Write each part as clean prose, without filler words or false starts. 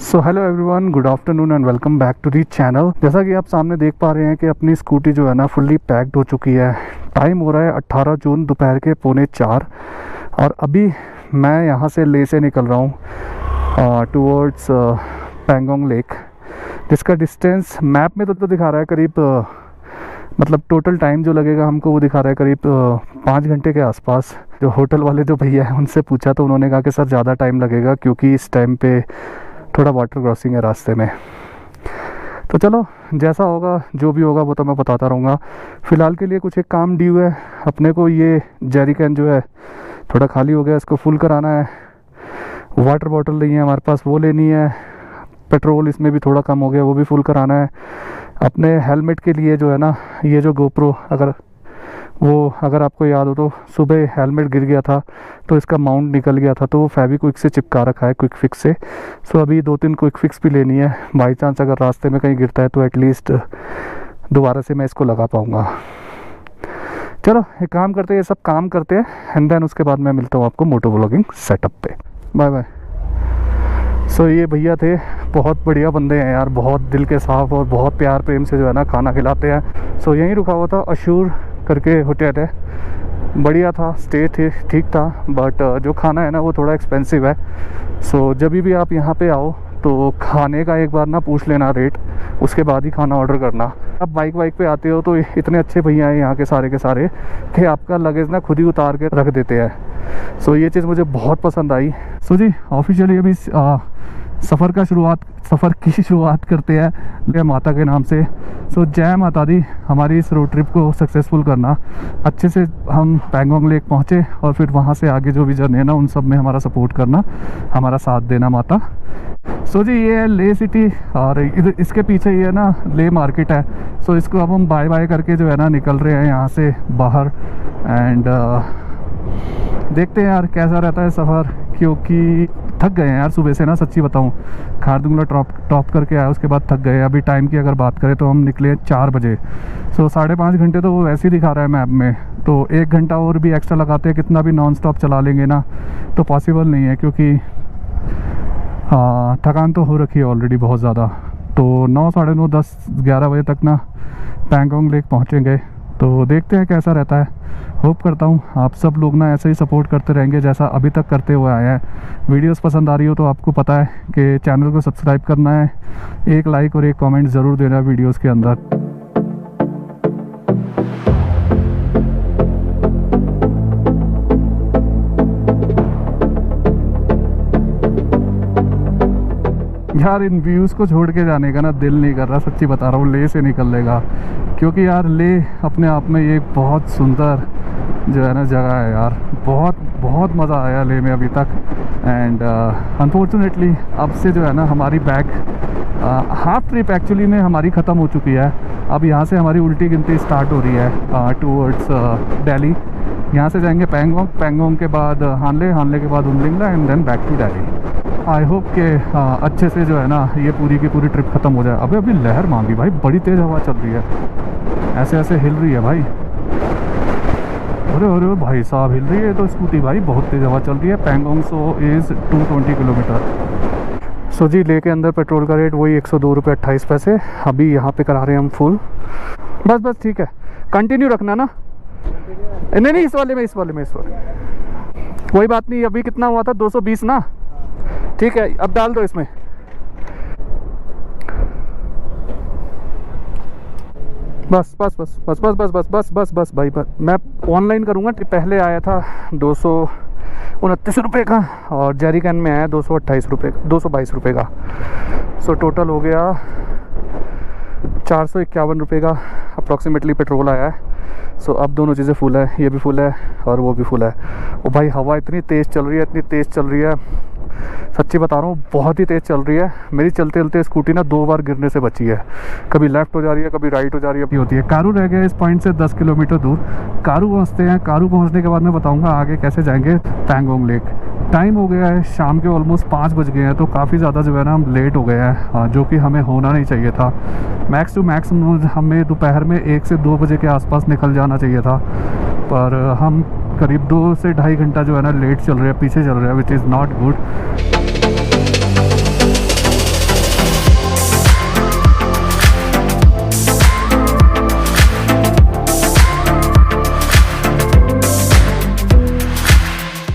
So hello everyone, good afternoon and welcome back to the channel. जैसा कि आप सामने देख पा रहे हैं कि अपनी स्कूटी जो है ना फुल्ली पैक्ड हो चुकी है। टाइम हो रहा है 18 जून दोपहर के 3:45 और अभी मैं यहाँ से ले से निकल रहा हूँ टूवर्ड्स पैंगोंग लेक, जिसका डिस्टेंस मैप में तो दिखा रहा है करीब मतलब टोटल टाइम जो लगेगा हमको वो दिखा रहा है करीब 5 घंटे के आसपास। जो होटल वाले जो भैया हैं उनसे पूछा तो उन्होंने कहा कि सर ज़्यादा टाइम लगेगा क्योंकि इस टाइम पे थोड़ा वाटर क्रॉसिंग है रास्ते में। तो चलो जैसा होगा जो भी होगा वो तो मैं बताता रहूँगा। फ़िलहाल के लिए कुछ एक काम ड्यू है अपने को। ये जेरी कैन जो है थोड़ा खाली हो गया, इसको फुल कराना है। वाटर बॉटल नहीं है हमारे पास, वो लेनी है। पेट्रोल इसमें भी थोड़ा कम हो गया, वो भी फुल कराना है। अपने हेलमेट के लिए जो है ना, ये जो गोप्रो अगर आपको याद हो तो सुबह हेलमेट गिर गया था तो इसका माउंट निकल गया था, तो वो फेविक्विक से चिपका रखा है, क्विक फिक्स से। सो अभी 2-3 क्विक फिक्स भी लेनी है। बाई चांस अगर रास्ते में कहीं गिरता है तो एटलीस्ट दोबारा से मैं इसको लगा पाऊँगा। चलो एक काम करते हैं, ये सब काम करते हैं एंड देन उसके बाद मैं मिलता हूँ आपको मोटो व्लॉगिंग सेटअप पे। Bye bye. सो ये भैया थे, बहुत बढ़िया बंदे हैं यार, बहुत दिल के साफ और बहुत प्यार प्रेम से जो है ना खाना खिलाते हैं। सो यहीं रुका हुआ था, अशूर करके होटल है, बढ़िया था, स्टे थे ठीक था, बट जो खाना है ना वो थोड़ा एक्सपेंसिव है। सो जब भी आप यहाँ पे आओ तो खाने का एक बार ना पूछ लेना रेट, उसके बाद ही खाना ऑर्डर करना। आप बाइक पे आते हो तो इतने अच्छे भैया हैं यहाँ के सारे कि आपका लगेज ना खुद ही उतार के रख देते हैं। सो ये चीज़ मुझे बहुत पसंद आई। सो जी ऑफिशियली अभी सफ़र की शुरुआत करते हैं माता के नाम से। सो जय माता दी, हमारी इस रोड ट्रिप को सक्सेसफुल करना। अच्छे से हम पैंगोंग लेक पहुँचे और फिर वहाँ से आगे जो भी जर्नी है ना उन सब में हमारा सपोर्ट करना, हमारा साथ देना माता। सो जी ये है ले सिटी और इधर इसके पीछे ये है ना ले मार्केट है। सो इसको अब हम बाय बाय करके जो है ना निकल रहे हैं यहाँ से बाहर एंड देखते हैं यार कैसा रहता है सफ़र, क्योंकि थक गए हैं यार सुबह से ना, सच्ची बताऊं। खारदुंगला टॉप करके आया, उसके बाद थक गए। अभी टाइम की अगर बात करें तो हम निकले 4 बजे। सो 5.5 घंटे तो वो वैसे ही दिखा रहा है मैप में, तो 1 घंटा और भी एक्स्ट्रा लगाते हैं, कितना भी नॉन स्टॉप चला लेंगे ना तो पॉसिबल नहीं है, क्योंकि थकान तो हो रखी है ऑलरेडी बहुत ज़्यादा। तो 9, 9:30, 10, 11 बजे तक ना पैंगोंग लेक पहुँचेंगे। तो देखते हैं कैसा रहता है। होप करता हूँ आप सब लोग ना ऐसे ही सपोर्ट करते रहेंगे जैसा अभी तक करते हुए आए हैं। वीडियोस पसंद आ रही हो तो आपको पता है कि चैनल को सब्सक्राइब करना है, एक लाइक और एक कमेंट ज़रूर देना है वीडियोस के अंदर। यार इन व्यूज़ को छोड़ के जाने का ना दिल नहीं कर रहा, सच्ची बता रहा हूँ। ले से निकलने का, क्योंकि यार ले अपने आप में ये बहुत सुंदर जो है ना जगह है यार। बहुत मज़ा आया ले में अभी तक एंड अनफॉर्चुनेटली अब से जो है ना हमारी हाफ ट्रिप एक्चुअली में हमारी ख़त्म हो चुकी है। अब यहाँ से हमारी उल्टी गिनती स्टार्ट हो रही है टूवर्ड्स दिल्ली। यहाँ से जाएंगे पैंगोंग के बाद हानले के बाद Umlingla and then back to Delhi. I hope के अच्छे से जो है ना ये पूरी की पूरी ट्रिप ख़त्म हो जाए। अभी लहर मांगी भाई, बड़ी तेज़ हवा चल रही है, ऐसे हिल रही है भाई। अरे भाई साहब हिल रही है तो स्कूटी भाई, बहुत तेज़ हवा चल रही है। Pangong so is 220 kilometre. So जी ले के अंदर पेट्रोल का रेट वही 102 रुपये 28 पैसे। अभी यहाँ पे करा रहे हैं हम फुल। बस ठीक है, कंटिन्यू रखना ना। नहीं इस वाले में कोई बात नहीं। अभी कितना हुआ था 220 ना, ठीक है अब डाल दो इसमें। बस भाई बस। मैं ऑनलाइन करूँगा। पहले आया था 229 रुपये का और जेरी कैन में आया 228 रुपये, 222 रुपये का। सो टोटल हो गया 451 रुपये का अप्रॉक्सीमेटली पेट्रोल आया है। सो अब दोनों चीज़ें फुल है, ये भी फुल है और वो भी फुल है। ओ भाई हवा इतनी तेज़ चल रही है, सच्ची बता रहा हूँ बहुत ही तेज़ चल रही है। मेरी चलते स्कूटी ना 2 बार गिरने से बची है, कभी लेफ़्ट हो जा रही है, कभी राइट हो जा रही है। होती है कारू रह गया इस पॉइंट से 10 किलोमीटर दूर। कारू पहुँचते हैं, कारू पहुँचने के बाद मैं बताऊँगा आगे कैसे जाएंगे पैंगोंग लेक। टाइम हो गया है शाम के ऑलमोस्ट 5 बज गए हैं, तो काफ़ी ज़्यादा जो है ना हम लेट हो गए हैं, जो कि हमें होना नहीं चाहिए था। मैक्स टू मैक्स हमें दोपहर में 1 से 2 बजे के आसपास निकल जाना चाहिए था, पर हम करीब 2 से ढाई घंटा जो है ना लेट चल रहे हैं, पीछे चल रहे हैं, विच इज़ नॉट गुड।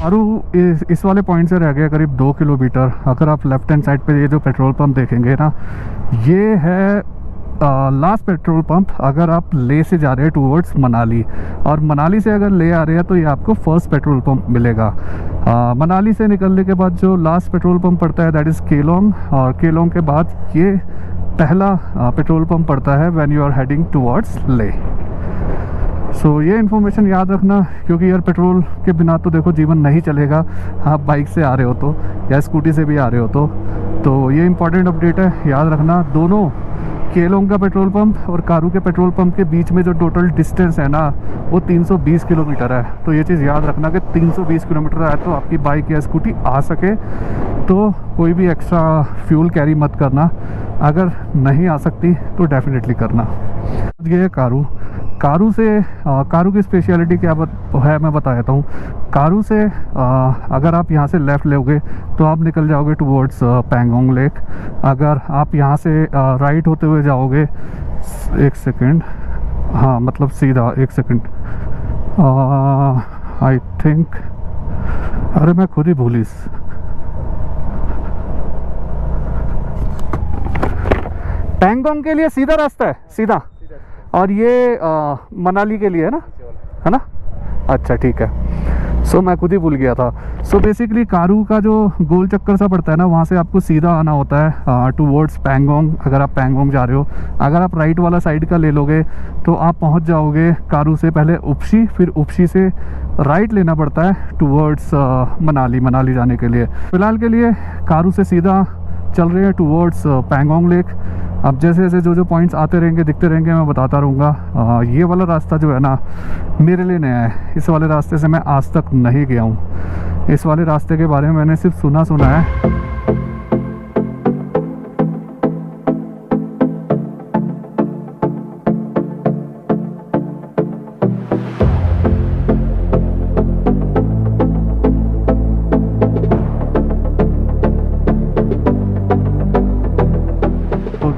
कारू इस वाले पॉइंट से रह गया करीब 2 किलोमीटर। अगर आप लेफ्ट हैंड साइड पे ये जो पेट्रोल पंप देखेंगे ना, ये है लास्ट पेट्रोल पंप अगर आप ले से जा रहे हैं टूवर्ड्स मनाली, और मनाली से अगर ले आ रहे हैं तो ये आपको फर्स्ट पेट्रोल पंप मिलेगा। मनाली से निकलने के बाद जो लास्ट पेट्रोल पंप पड़ता है दैट इज़ केलोंग, और केलोंग के बाद ये पहला पेट्रोल पंप पड़ता है when you are heading towards Leh. So ये इन्फॉर्मेशन याद रखना, क्योंकि यार पेट्रोल के बिना तो देखो जीवन नहीं चलेगा। आप बाइक से आ रहे हो तो या स्कूटी से भी आ रहे हो तो ये इंपॉर्टेंट अपडेट है, याद रखना। दोनों केलोंग का पेट्रोल पंप और कारू के पेट्रोल पंप के बीच में जो टोटल डिस्टेंस है ना वो 320 किलोमीटर है। तो ये चीज़ याद रखना कि 320 किलोमीटर है तो आपकी बाइक या स्कूटी आ सके तो कोई भी एक्स्ट्रा फ्यूल कैरी मत करना, अगर नहीं आ सकती तो डेफिनेटली करना। ये है कारू। कारू की स्पेशलिटी क्या है मैं बता देता हूँ। कारू से अगर आप यहाँ से लेफ़्ट लोगे तो आप निकल जाओगे टुवर्ड्स पैंगोंग लेक। अगर आप यहाँ से राइट होते हुए जाओगे, एक सेकंड, हाँ मतलब सीधा एक सेकंड, आई थिंक, अरे मैं खुद ही भूलिस, पैंगोंग के लिए सीधा रास्ता है, सीधा, और ये मनाली के लिए है ना। अच्छा ठीक है। सो मैं खुद ही भूल गया था। सो बेसिकली कारू का जो गोल चक्कर सा पड़ता है ना, वहाँ से आपको सीधा आना होता है टूवर्ड्स पैंगोंग। अगर आप पैंगोंग जा रहे हो, अगर आप राइट वाला साइड का ले लोगे तो आप पहुँच जाओगे कारू से पहले उपशी, फिर उपशी से राइट लेना पड़ता है टूवर्ड्स मनाली जाने के लिए। फ़िलहाल के लिए कारू से सीधा चल रहे हैं टूवर्ड्स पैंगोंग लेक। अब जैसे जैसे जो पॉइंट्स आते रहेंगे दिखते रहेंगे मैं बताता रहूँगा। ये वाला रास्ता जो है ना मेरे लिए नया है, इस वाले रास्ते से मैं आज तक नहीं गया हूँ। इस वाले रास्ते के बारे में मैंने सिर्फ सुना है।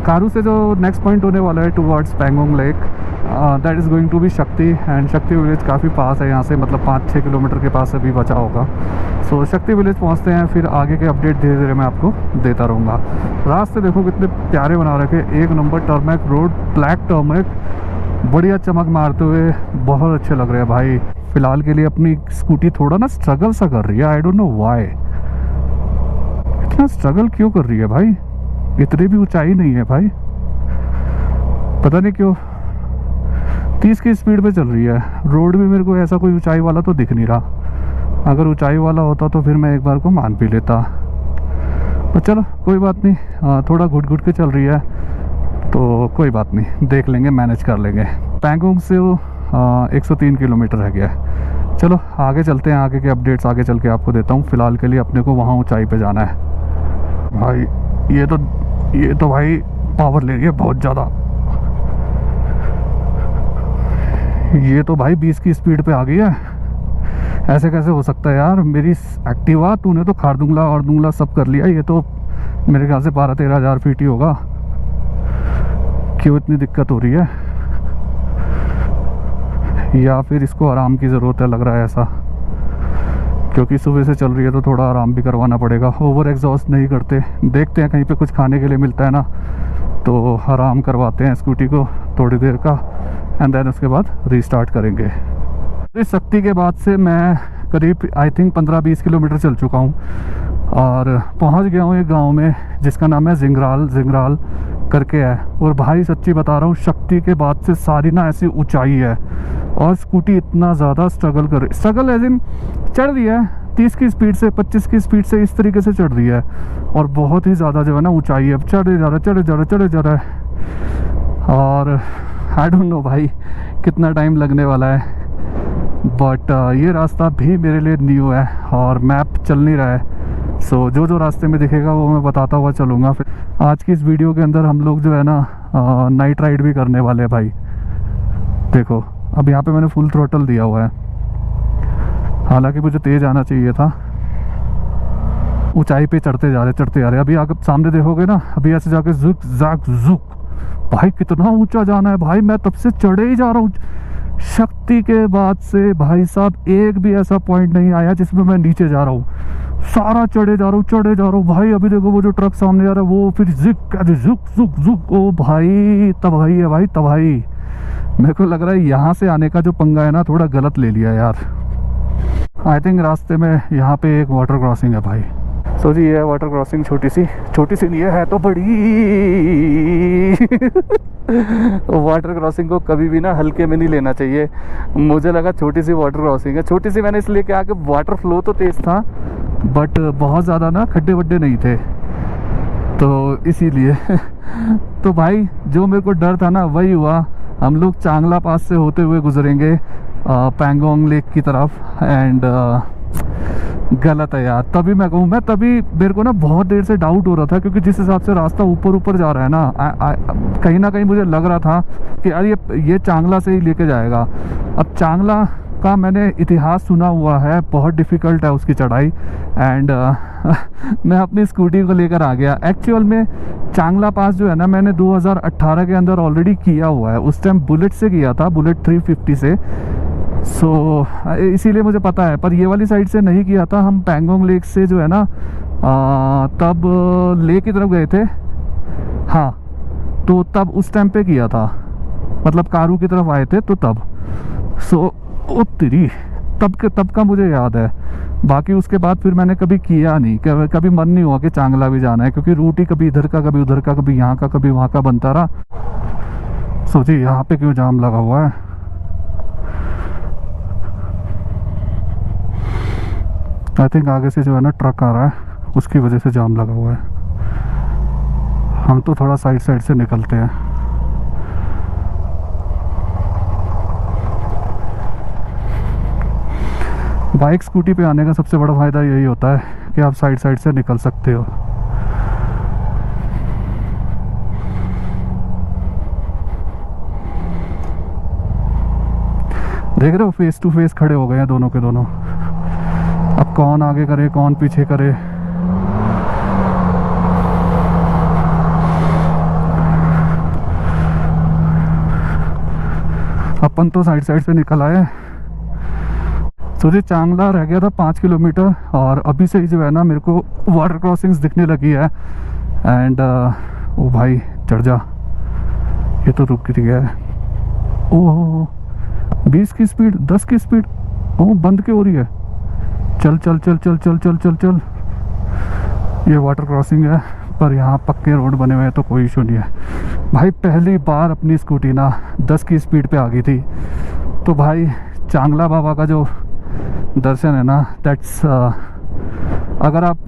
कारू से जो नेक्स्ट पॉइंट होने वाला है towards Pangong lake, that is going to be Shakti, and Shakti village काफ़ी पास है यहाँ से, मतलब 5-6 किलोमीटर के पास अभी बचा होगा। सो शक्ति विलेज पहुँचते हैं, फिर आगे के अपडेट धीरे धीरे मैं आपको देता रहूँगा। रास्ते देखो कितने प्यारे बना रखे, एक नंबर टर्मेक रोड, ब्लैक टर्मेक, बढ़िया चमक मारते हुए बहुत अच्छे लग रहे हैं भाई। फ़िलहाल के लिए अपनी स्कूटी थोड़ा ना स्ट्रगल सा कर रही है, आई डोंट नो वाई, इतना स्ट्रगल क्यों कर रही है भाई। इतनी भी ऊंचाई नहीं है भाई, पता नहीं क्यों 30 की स्पीड पे चल रही है। रोड भी मेरे को ऐसा कोई ऊंचाई वाला तो दिख नहीं रहा, अगर ऊंचाई वाला होता तो फिर मैं एक बार को मान भी लेता, पर चलो कोई बात नहीं। थोड़ा घुट घुट के चल रही है तो कोई बात नहीं, देख लेंगे, मैनेज कर लेंगे। पैंगोंग से 103 किलोमीटर रह गया है। चलो आगे चलते हैं, आगे के अपडेट्स आगे चल के आपको देता हूँ। फ़िलहाल के लिए अपने को वहाँ ऊंचाई पे जाना है भाई। ये तो भाई पावर ले रही है बहुत ज़्यादा, ये तो भाई 20 की स्पीड पे आ गई है। ऐसे कैसे हो सकता है यार, मेरी एक्टिवा तूने तो खार दूंगला और दूंगला सब कर लिया, ये तो मेरे ख्याल से 12-13 हज़ार फीट ही होगा। क्यों इतनी दिक्कत हो रही है, या फिर इसको आराम की ज़रूरत है, लग रहा है ऐसा, क्योंकि सुबह से चल रही है तो थोड़ा आराम भी करवाना पड़ेगा। ओवर एग्जॉस्ट नहीं करते, देखते हैं कहीं पे कुछ खाने के लिए मिलता है ना तो आराम करवाते हैं स्कूटी को थोड़ी देर का, एंड देन उसके बाद रीस्टार्ट करेंगे। इस शक्ति के बाद से मैं करीब आई थिंक 15-20 किलोमीटर चल चुका हूँ और पहुँच गया हूँ एक गाँव में जिसका नाम है जिंगराल करके है। और भाई सच्ची बता रहा हूँ, शक्ति के बाद से सारी ना ऐसी ऊंचाई है और स्कूटी इतना ज़्यादा स्ट्रगल एज इन चढ़ रही है 30 की स्पीड से 25 की स्पीड से, इस तरीके से चढ़ रही है, और बहुत ही ज़्यादा जो है ना ऊंचाई है, चढ़े जा रहा है। और आई डोंट नो भाई कितना टाइम लगने वाला है, बट ये रास्ता भी मेरे लिए न्यू है और मैप चल नहीं रहा है। सो जो रास्ते में दिखेगा वो मैं बताता हुआ चलूँगा। फिर आज की इस वीडियो के अंदर हम लोग जो है ना नाइट राइड भी करने वाले हैं भाई। देखो अब यहाँ पे मैंने फुल थ्रोटल दिया हुआ है, हालांकि मुझे तेज़ आना चाहिए था। ऊंचाई पे चढ़ते जा रहे। अभी आप सामने देखोगे ना, अभी ऐसे जाके जुक भाई कितना ऊंचा जाना है भाई, मैं तब से चढ़े ही जा रहा हूँ। शक्ति के बाद से भाई साहब एक भी ऐसा पॉइंट नहीं आया जिसमें मैं नीचे जा रहा हूँ, सारा चढ़े जा रहा हूँ भाई। अभी देखो वो जो ट्रक सामने जा रहा है वो फिर जुक जुक जुक, ओ भाई तबाही है भाई तबाही। मेरे को लग रहा है यहाँ से आने का जो पंगा है ना थोड़ा गलत ले लिया यार। आई थिंक रास्ते में यहाँ पे एक वाटर क्रॉसिंग है भाई। सो जी ये है वाटर क्रॉसिंग, छोटी सी नहीं है तो बड़ी। वाटर क्रॉसिंग को कभी भी ना हल्के में नहीं लेना चाहिए। मुझे लगा छोटी सी वाटर क्रॉसिंग है, छोटी सी मैंने इसलिए कहा कि वाटर फ्लो तो तेज़ था बट बहुत ज़्यादा ना खड्डे वड्डे नहीं थे तो इसीलिए। तो भाई जो मेरे को डर था ना वही हुआ। हम लोग चांगला पास से होते हुए गुजरेंगे पैंगोंग लेक की तरफ एंड गलत है यार। तभी मैं कहूँ, मैं तभी मेरे को ना बहुत देर से डाउट हो रहा था क्योंकि जिस हिसाब से रास्ता ऊपर जा रहा है ना कहीं ना कहीं मुझे लग रहा था कि यार ये चांगला से ही लेके जाएगा। अब चांगला का मैंने इतिहास सुना हुआ है, बहुत डिफ़िकल्ट है उसकी चढ़ाई एंड मैं अपनी स्कूटी को लेकर आ गया। एक्चुअल में चांगला पास जो है ना मैंने 2018 के अंदर ऑलरेडी किया हुआ है, उस टाइम बुलेट से किया था, बुलेट 350 से। सो इसीलिए मुझे पता है, पर ये वाली साइड से नहीं किया था। हम पैंगोंग लेक से जो है ना तब लेक की तरफ गए थे, हाँ तो तब उस टाइम पे किया था, मतलब कारू की तरफ आए थे तो तब। सो ओ तेरी तब का मुझे याद है। बाकी उसके बाद फिर मैंने कभी किया नहीं, कभी मन नहीं हुआ कि चांगला भी जाना है क्योंकि रूट ही कभी इधर का कभी उधर का, कभी यहाँ का कभी वहाँ का बनता रहा। सोचिए यहाँ पे क्यों जाम लगा हुआ है। आई थिंक आगे से जो है ना ट्रक आ रहा है उसकी वजह से जाम लगा हुआ है। हम तो थोड़ा साइड से निकलते हैं। बाइक स्कूटी पे आने का सबसे बड़ा फ़ायदा यही होता है कि आप साइड से निकल सकते हो। देख रहे हो फेस टू फेस खड़े हो गए हैं दोनों के दोनों। अब कौन आगे करे कौन पीछे करे। अपन तो साइड से निकल आए। तो ये चांगला रह गया था 5 किलोमीटर और अभी से ही जो है ना मेरे को वाटर क्रॉसिंग्स दिखने लगी है एंड ओ भाई चढ़ जा, ये तो रुक गया है। ओह 20 की स्पीड 10 की स्पीड, ओह बंद क्यों हो रही है। चल चल चल चल चल चल चल चल। ये वाटर क्रॉसिंग है पर यहाँ पक्के रोड बने हुए हैं तो कोई इशू नहीं है। भाई पहली बार अपनी स्कूटी ना 10 की स्पीड पे आ गई थी तो भाई चांगला बाबा का जो दर्शन है ना दैट्स अगर आप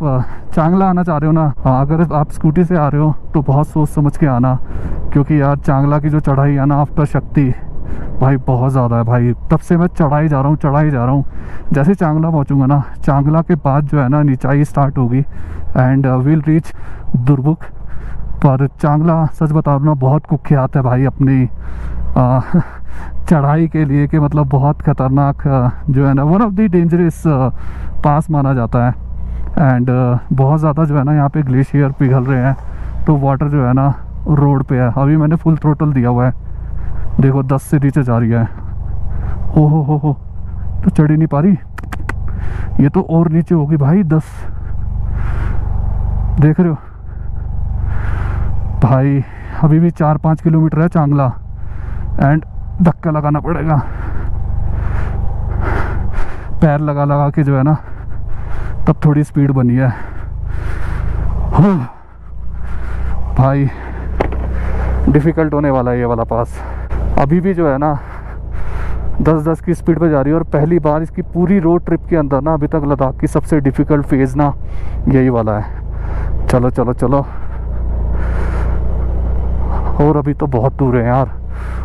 चांगला आना चाह रहे हो ना, अगर आप स्कूटी से आ रहे हो तो बहुत सोच समझ के आना क्योंकि यार चांगला की जो चढ़ाई है ना आफ्टर शक्ति भाई बहुत ज़्यादा है भाई। तब से मैं चढ़ाई जा रहा हूँ। जैसे चांगला पहुँचूँगा ना, चांगला के बाद जो है ना निचाई स्टार्ट होगी एंड विल रीच दुर्बुक। पर चांगला सच बता रहा हूँ ना बहुत कुख्यात है भाई अपनी चढ़ाई के लिए कि मतलब बहुत ख़तरनाक जो है ना वन ऑफ द डेंजरस पास माना जाता है एंड बहुत ज़्यादा जो है ना यहाँ पे ग्लेशियर पिघल रहे हैं तो वाटर जो है ना रोड पे है। अभी मैंने फुल थ्रोटल दिया हुआ है, देखो 10 से नीचे जा रही है। हो तो चढ़ ही नहीं पा रही, ये तो और नीचे होगी भाई 10। देख रहे हो भाई अभी भी 4-5 किलोमीटर है चांगला एंड धक्का लगाना पड़ेगा, पैर लगा के जो है ना तब थोड़ी स्पीड बनी है। भाई डिफ़िकल्ट होने वाला है ये वाला पास। अभी भी जो है ना 10-10 की स्पीड पे जा रही है और पहली बार इसकी पूरी रोड ट्रिप के अंदर ना अभी तक लद्दाख की सबसे डिफ़िकल्ट फेज़ ना यही वाला है। चलो चलो चलो, और अभी तो बहुत दूर है यार।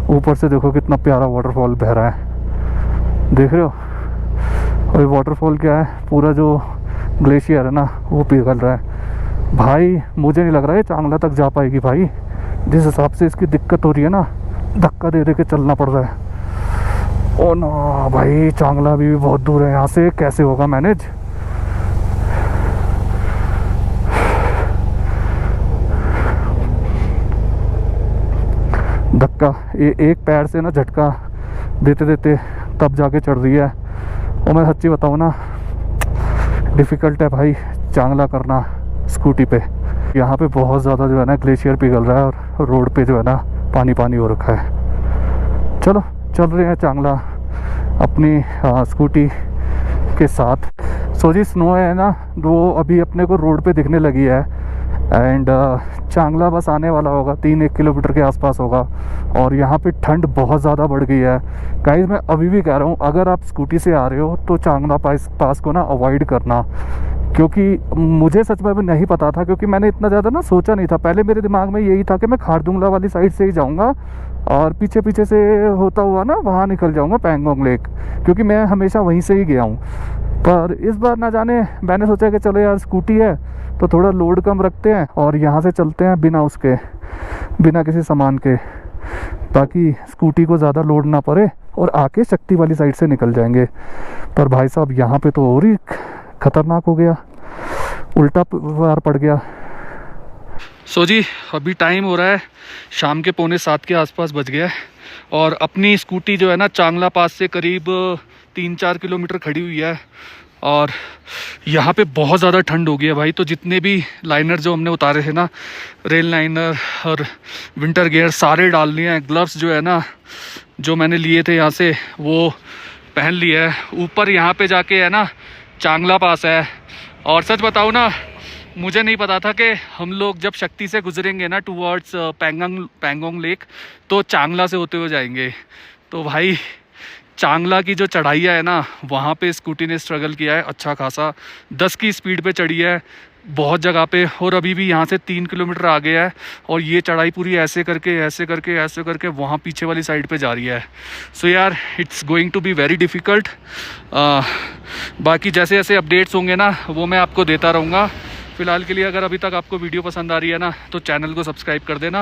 ऊपर से देखो कितना प्यारा वाटरफॉल बह रहा है, देख रहे हो। और ये वाटरफॉल क्या है, पूरा जो ग्लेशियर है ना वो पिघल रहा है। भाई मुझे नहीं लग रहा है चांगला तक जा पाएगी भाई, जिस हिसाब से इसकी दिक्कत हो रही है ना, धक्का दे के चलना पड़ रहा है। ओ ना भाई चांगला भी बहुत दूर है यहाँ से, कैसे होगा मैनेज। धक्का एक पैर से ना झटका देते देते तब जाके चढ़ रही है। और मैं सच्ची बताऊँ ना, डिफ़िकल्ट है भाई चांगला करना स्कूटी पे। यहाँ पे बहुत ज़्यादा जो है ना ग्लेशियर पिघल रहा है और रोड पे जो है ना पानी पानी हो रखा है। चलो चल रहे हैं चांगला अपनी स्कूटी के साथ। सो जी स्नो है ना, वो अभी अपने को रोड पे दिखने लगी है। एंड चांगला बस आने वाला होगा, 3-1 किलोमीटर के आसपास होगा। और यहाँ पे ठंड बहुत ज़्यादा बढ़ गई है गाइस। मैं अभी भी कह रहा हूँ, अगर आप स्कूटी से आ रहे हो तो चांगला पास को ना अवॉइड करना, क्योंकि मुझे सच में भी नहीं पता था, क्योंकि मैंने इतना ज़्यादा ना सोचा नहीं था। पहले मेरे दिमाग में यही था कि मैं खारदुंगला वाली साइड से ही जाऊँगा और पीछे पीछे से होता हुआ ना वहाँ निकल जाऊँगा पैंगोंग लेक, क्योंकि मैं हमेशा वहीं से ही गया हूँ। पर इस बार ना जाने मैंने सोचा कि चलो यार स्कूटी है तो थोड़ा लोड कम रखते हैं और यहाँ से चलते हैं बिना किसी सामान के, ताकि स्कूटी को ज़्यादा लोड ना पड़े और आके शक्ति वाली साइड से निकल जाएंगे। पर भाई साहब यहाँ पे तो और ही खतरनाक हो गया, उल्टा वार पड़ गया। सो जी अभी टाइम हो रहा है शाम के 6:45 के आसपास बज गया है और अपनी स्कूटी जो है ना चांगला पास से करीब 3-4 किलोमीटर खड़ी हुई है। और यहाँ पे बहुत ज़्यादा ठंड हो गई है भाई। तो जितने भी लाइनर जो हमने उतारे थे ना, रेल लाइनर और विंटर गियर सारे डाल लिए हैं। ग्लव्स जो है ना जो मैंने लिए थे यहाँ से वो पहन लिए है। ऊपर यहाँ पे जाके है ना चांगला पास है। और सच बताऊँ ना, मुझे नहीं पता था कि हम लोग जब शक्ति से गुजरेंगे ना टूवर्ड्स पैंगोंग लेक तो चांगला से होते हुए जाएंगे। तो भाई चांगला की जो चढ़ाइयाँ है ना वहाँ पे स्कूटी ने स्ट्रगल किया है अच्छा खासा। 10 की स्पीड पे चढ़ी है बहुत जगह पे, और अभी भी यहाँ से 3 किलोमीटर आगे है और ये चढ़ाई पूरी ऐसे करके वहाँ पीछे वाली साइड पे जा रही है। सो यार it's going to be very difficult. बाकी जैसे जैसे अपडेट्स होंगे ना वो मैं आपको देता रहूँगा। फ़िलहाल के लिए अगर अभी तक आपको वीडियो पसंद आ रही है ना तो चैनल को सब्सक्राइब कर देना,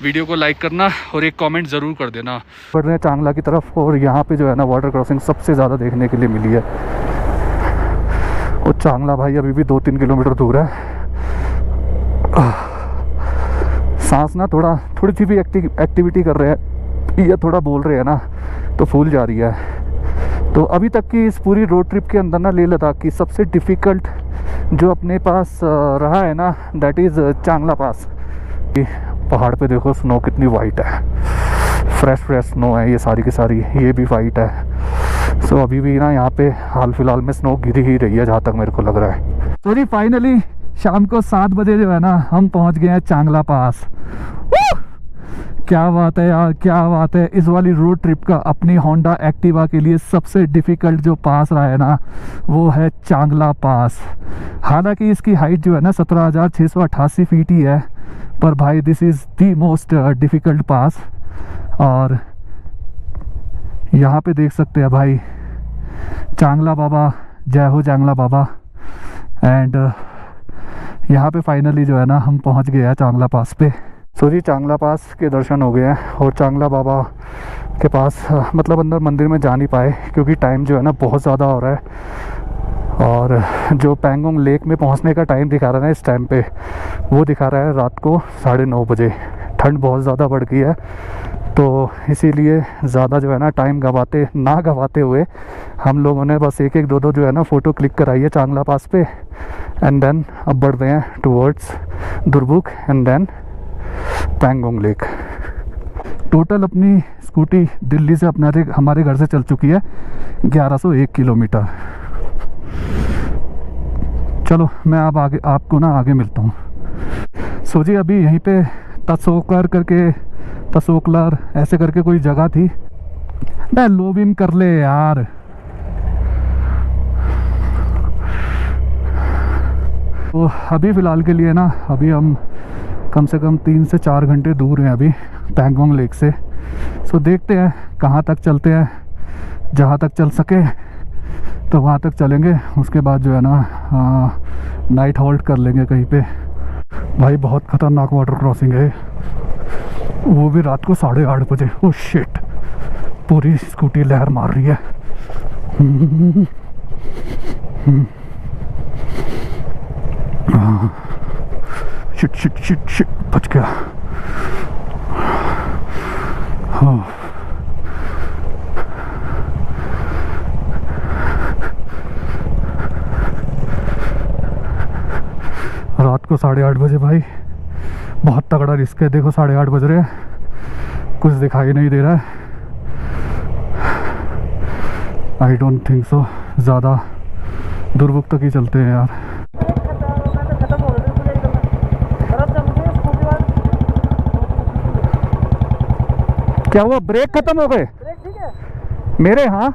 वीडियो को लाइक करना और एक कमेंट ज़रूर कर देना। बढ़ रहे हैं चांगला की तरफ और यहाँ पे जो है ना वाटर क्रॉसिंग सबसे ज़्यादा देखने के लिए मिली है। और चांगला भाई अभी भी 2-3 किलोमीटर दूर है। सांस ना थोड़ी सी भी एक्टिविटी कर रहे हैं या थोड़ा बोल रहे हैं ना तो फूल जा रही है। तो अभी तक की इस पूरी रोड ट्रिप के अंदर ना लेह लद्दाख की सबसे डिफ़िकल्ट जो अपने पास रहा है ना दैट इज़ चांगला पास। पहाड़ पे देखो स्नो कितनी वाइट है, फ्रेश स्नो है ये सारी की सारी, ये भी वाइट है। सो अभी भी ना यहाँ पे हाल फिलहाल में स्नो गिरी ही रही है जहाँ तक मेरे को लग रहा है। तो जी फाइनली शाम को 7 बजे जो है ना हम पहुँच गए हैं चांगला पास। क्या बात है यार, क्या बात है। इस वाली रोड ट्रिप का अपनी होंडा एक्टिवा के लिए सबसे डिफ़िकल्ट जो पास रहा है ना वो है चांगला पास। हालांकि इसकी हाइट जो है ना 17,688 फीट ही है, पर भाई this is the most difficult pass. और यहाँ पे देख सकते हैं भाई चांगला बाबा, जय हो चांगला बाबा। एंड यहाँ पे फाइनली जो है ना हम पहुँच गए हैं चांगला पास पे। सो जी चांगला पास के दर्शन हो गए हैं और चांगला बाबा के पास मतलब अंदर मंदिर में जा नहीं पाए क्योंकि टाइम जो है ना बहुत ज़्यादा हो रहा है। और जो पैंगोंग लेक में पहुंचने का टाइम दिखा रहा है ना इस टाइम पे वो दिखा रहा है रात को 9:30 बजे। ठंड बहुत ज़्यादा बढ़ गई है तो इसीलिए ज़्यादा जो है ना टाइम गवाते हुए हम लोगों ने बस 1-1, 2-2 जो है ना फ़ोटो क्लिक कराई है चांगला पास पे। एंड देन अब बढ़ रहे हैं towards Durbuk and then Pangong lake. Total अपनी स्कूटी दिल्ली से हमारे घर से चल चुकी है 1101 किलोमीटर। चलो मैं अब आपको ना आगे मिलता हूँ। सो जी अभी यहीं पे तसोकलर ऐसे करके कोई जगह थी। मैं लोबिम कर ले यार। तो अभी फ़िलहाल के लिए ना अभी हम कम से कम 3 से 4 घंटे दूर हैं अभी पैंगोंग लेक से। सो देखते हैं कहाँ तक चलते हैं, जहाँ तक चल सके तो वहाँ तक चलेंगे। उसके बाद जो है ना नाइट हॉल्ट कर लेंगे कहीं पे। भाई बहुत ख़तरनाक वाटर क्रॉसिंग है, वो भी रात को 8:30 बजे। ओह शिट, पूरी स्कूटी लहर मार रही है। शिट बच गया। को 8:30 बजे भाई, बहुत तगड़ा रिस्क है। देखो 8:30 बज रहे हैं, कुछ दिखाई नहीं दे रहा है। आई डोंट थिंक सो ज़्यादा दुर्बुक तक ही चलते हैं यार। क्या हुआ, ब्रेक खत्म हो गए? ब्रेक ठीक है मेरे, हाँ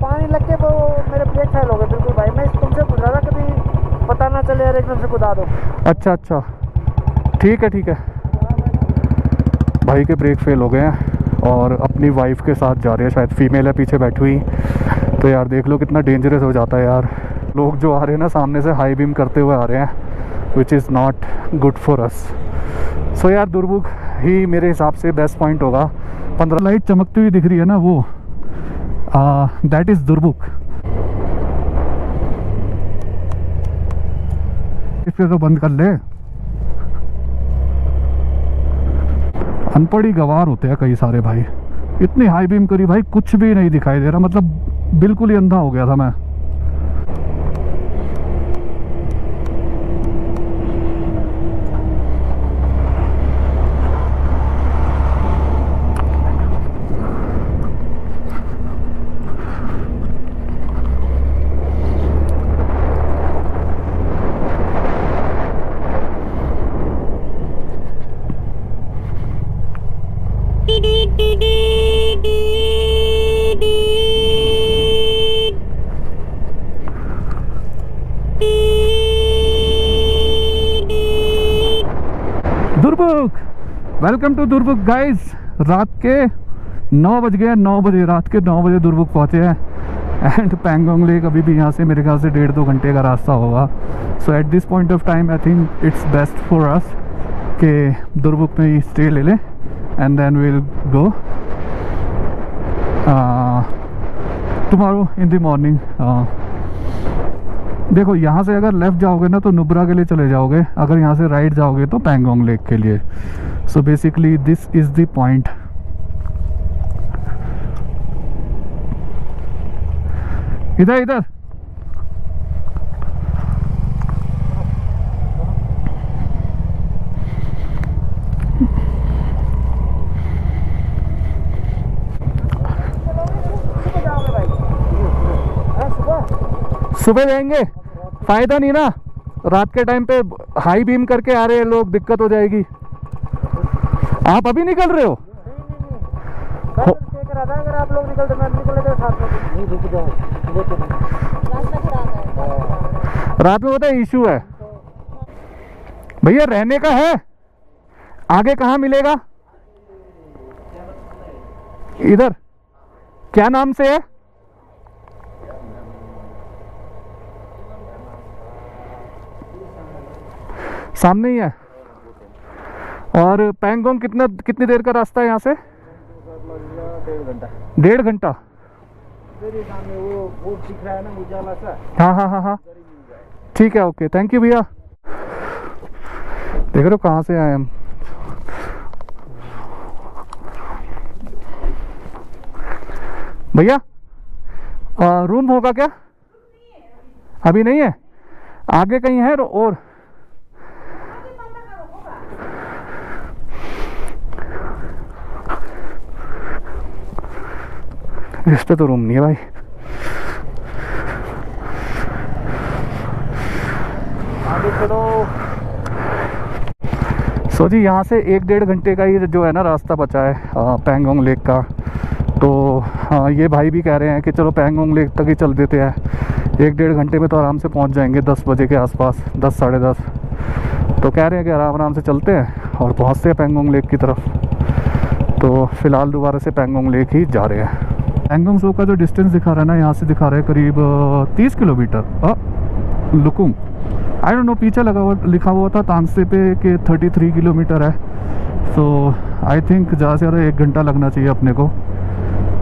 पानी लग के वो मेरे ब्रेक फेल हो गए बिल्कुल भाई। मैं तुमसे पूछ रहा था कभी पता ना चले यार, एकदम से कुदा दो। अच्छा अच्छा, ठीक है ठीक है। भाई के ब्रेक फेल हो गए हैं और अपनी वाइफ के साथ जा रहे हैं, शायद फीमेल है पीछे बैठी हुई। तो यार देख लो कितना डेंजरस हो जाता है यार। लोग जो आ रहे हैं ना सामने से हाई बीम करते हुए आ रहे हैं, which is not good for us. So यार दुर्बुक ही मेरे हिसाब से बेस्ट पॉइंट होगा। 15 लाइट चमकती हुई दिख रही है ना, वो दैट इज़ दुर्बुक। इसे तो बंद कर ले। अनपढ़ ही गवार होते हैं कई सारे भाई। इतनी हाई बीम करी भाई, कुछ भी नहीं दिखाई दे रहा, मतलब बिल्कुल ही अंधा हो गया था मैं। Durbuk, welcome to Durbuk guys. रात के 9 बज गए, 9 बजे, रात के 9 बजे दुर्बुक पहुँचे हैं। एंड पैंगोंग लेक अभी भी यहाँ से मेरे ख्याल से 1.5-2 घंटे का रास्ता होगा। So at this point of time I think it's best for us कि दुर्बुक में ही स्टे ले लें and then will go tomorrow in the morning. देखो यहाँ से अगर लेफ़्ट जाओगे ना तो नुब्रा के लिए चले जाओगे, अगर यहाँ से राइट जाओगे तो पैंगोंग लेक के लिए। So basically this is the point. इधर इधर सुबह जाएंगे, फायदा नहीं ना, रात के टाइम पे हाई बीम करके आ रहे हैं लोग, दिक्कत हो जाएगी। आप अभी निकल रहे हो? अगर आप लोग निकलते मैं निकल लेते साथ में। नहीं रुक जाओ, रास्ता खराब है, रात में पता है इशू है भैया, रहने का है। आगे कहाँ मिलेगा? इधर क्या नाम से है? सामने ही है। और पैंगोंग कितनी देर का रास्ता है यहाँ से? 1.5 घंटा। सामने वो बोर्ड दिख रहा है ना उजाला सा। हाँ हाँ हाँ हाँ, ठीक है, ओके, थैंक यू भैया। देख रहे हो कहाँ से आए हम। भैया रूम होगा क्या? अभी नहीं है, आगे कहीं है और? इस पे तो रूम नहीं है भाई। आगे चलो। सो जी यहाँ से 1-1.5 घंटे का ही जो है ना रास्ता बचा है पैंगोंग लेक का। तो ये भाई भी कह रहे हैं कि चलो पैंगोंग लेक तक ही चल देते हैं, 1-1.5 घंटे में तो आराम से पहुँच जाएंगे 10 बजे के आसपास, 10 साढ़े 10। तो कह रहे हैं कि आराम से चलते हैं और पहुँचते हैं पैंगोंग लेक की तरफ। तो फ़िलहाल दोबारा से पैंगोंग लेक ही जा रहे हैं। पैंगोंग सो का जो डिस्टेंस दिखा रहा है ना, यहाँ से दिखा रहा है करीब 30 kilometre. Lukung I don't know, पीछे लिखा हुआ था तांगसे पे कि 33 किलोमीटर है। सो आई थिंक ज़्यादा से ज़्यादा 1 घंटा लगना चाहिए अपने को।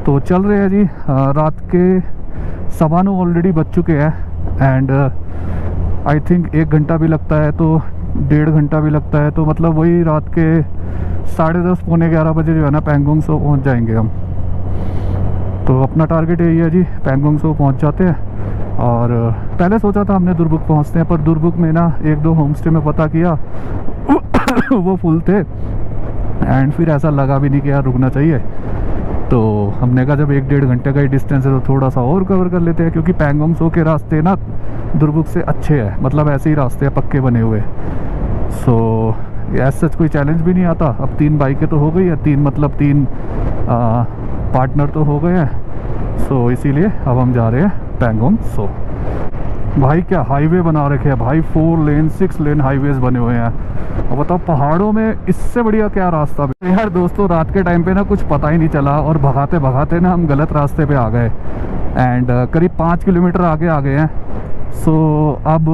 तो चल रहे हैं जी। रात के 9:15 ऑलरेडी बज चुके हैं एंड आई थिंक 1 घंटा भी लगता है तो 1.5 घंटा भी लगता है, तो मतलब वही रात के 10:30 पौने 11 बजे जो है ना पैंगोंग सो पहुँच जाएंगे हम। तो अपना टारगेट यही है जी, पैंगोंग सो पहुँच जाते हैं और पहले सोचा था हमने दुरबुक पहुंचते हैं, पर दुरबुक में ना 1-2 होम स्टे में पता किया वो फुल थे, एंड फिर ऐसा लगा भी नहीं कि यार रुकना चाहिए। तो हमने कहा जब 1-1.5 घंटे का ही डिस्टेंस है तो थोड़ा सा और कवर कर लेते हैं, क्योंकि पैंगोंग सो के रास्ते ना दुरबुक से अच्छे हैं, मतलब ऐसे ही रास्ते हैं पक्के बने हुए। सो ऐसा कोई चैलेंज भी नहीं आता। अब 3 बाइकें तो हो गई है, 3 मतलब 3 पार्टनर तो हो गए हैं। सो इसीलिए अब हम जा रहे हैं पैंगोंग सो। भाई क्या हाईवे बना रखे हैं भाई, 4 लेन 6 लेन हाईवेज बने हुए हैं। अब बताओ पहाड़ों में इससे बढ़िया क्या रास्ता है यार। दोस्तों रात के टाइम पे ना कुछ पता ही नहीं चला, और भगाते भगाते ना हम गलत रास्ते पे आ गए, एंड करीब 5 किलोमीटर आगे आ गए हैं। सो अब